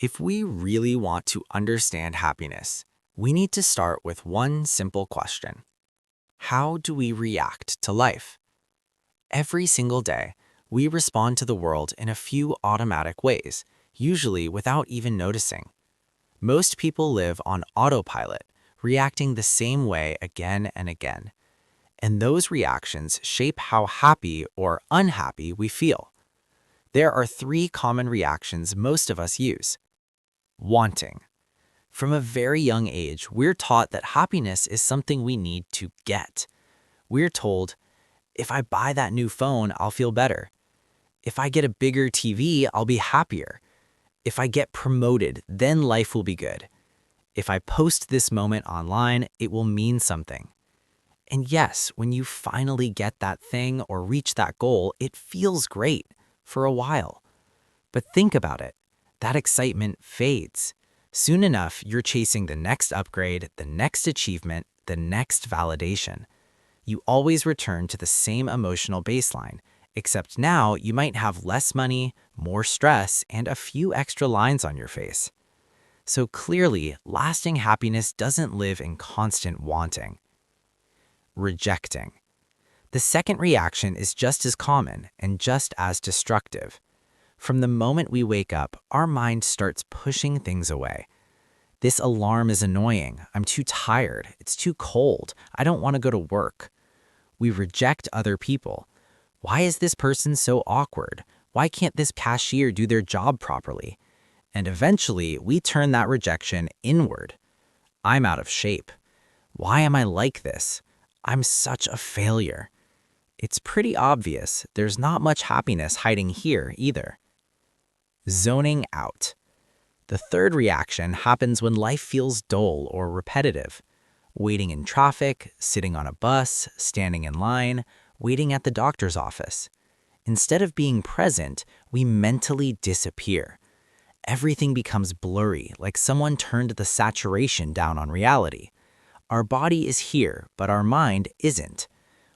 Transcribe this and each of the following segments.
If we really want to understand happiness, we need to start with one simple question. How do we react to life? Every single day, we respond to the world in a few automatic ways, usually without even noticing. Most people live on autopilot, reacting the same way again and again. And those reactions shape how happy or unhappy we feel. There are three common reactions most of us use. Wanting. From a very young age, we're taught that happiness is something we need to get. We're told, if I buy that new phone, I'll feel better. If I get a bigger TV, I'll be happier. If I get promoted, then life will be good. If I post this moment online, it will mean something. And yes, when you finally get that thing or reach that goal, it feels great for a while. But think about it. That excitement fades. Soon enough, you're chasing the next upgrade, the next achievement, the next validation. You always return to the same emotional baseline, except now you might have less money, more stress, and a few extra lines on your face. So clearly, lasting happiness doesn't live in constant wanting. Rejecting. The second reaction is just as common and just as destructive. From the moment we wake up, our mind starts pushing things away. This alarm is annoying. I'm too tired. It's too cold. I don't want to go to work. We reject other people. Why is this person so awkward? Why can't this cashier do their job properly? And eventually, we turn that rejection inward. I'm out of shape. Why am I like this? I'm such a failure. It's pretty obvious there's not much happiness hiding here either. Zoning out. The third reaction happens when life feels dull or repetitive. Waiting in traffic, sitting on a bus, standing in line, waiting at the doctor's office. Instead of being present, we mentally disappear. Everything becomes blurry, like someone turned the saturation down on reality. Our body is here, but our mind isn't.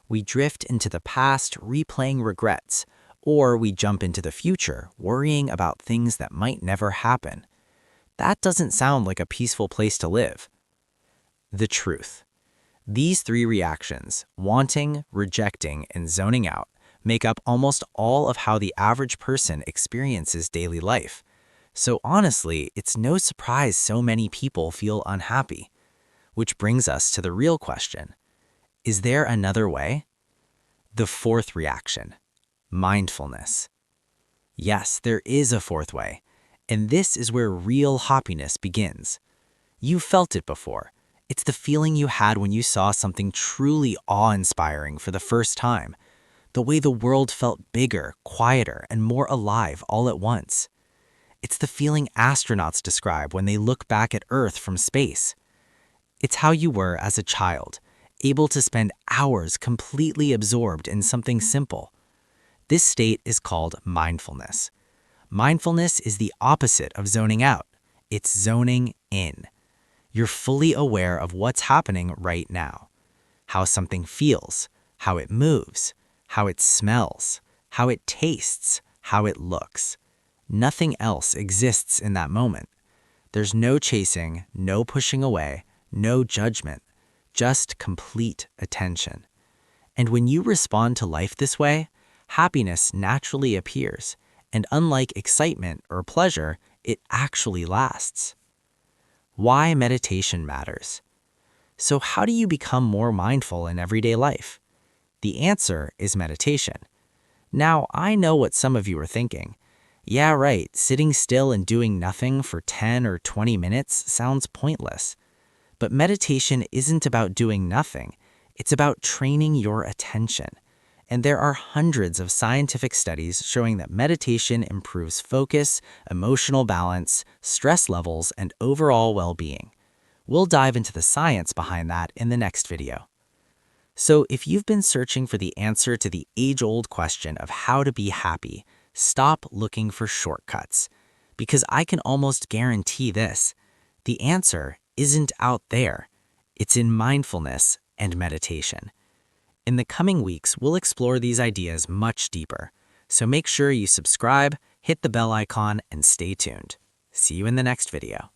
We drift into the past, replaying regrets, or we jump into the future, worrying about things that might never happen. That doesn't sound like a peaceful place to live. The truth. These three reactions, wanting, rejecting, and zoning out, make up almost all of how the average person experiences daily life. So honestly, it's no surprise so many people feel unhappy. Which brings us to the real question. Is there another way? The fourth reaction. Mindfulness. Yes, there is a fourth way, and this is where real happiness begins. You've felt it before. It's the feeling you had when you saw something truly awe-inspiring for the first time. The way the world felt bigger, quieter, and more alive all at once. It's the feeling astronauts describe when they look back at Earth from space. It's how you were as a child, able to spend hours completely absorbed in something simple. This state is called mindfulness. Mindfulness is the opposite of zoning out. It's zoning in. You're fully aware of what's happening right now. How something feels, how it moves, how it smells, how it tastes, how it looks. Nothing else exists in that moment. There's no chasing, no pushing away, no judgment, just complete attention. And when you respond to life this way, happiness naturally appears, and unlike excitement or pleasure, it actually lasts. Why meditation matters. So how do you become more mindful in everyday life? The answer is meditation. Now, I know what some of you are thinking. Yeah, right, sitting still and doing nothing for 10 or 20 minutes sounds pointless. But meditation isn't about doing nothing. It's about training your attention. And there are hundreds of scientific studies showing that meditation improves focus, emotional balance, stress levels, and overall well-being. We'll dive into the science behind that in the next video. So if you've been searching for the answer to the age-old question of how to be happy, stop looking for shortcuts. Because I can almost guarantee this. The answer isn't out there. It's in mindfulness and meditation. In the coming weeks, we'll explore these ideas much deeper. So make sure you subscribe, hit the bell icon, and stay tuned. See you in the next video.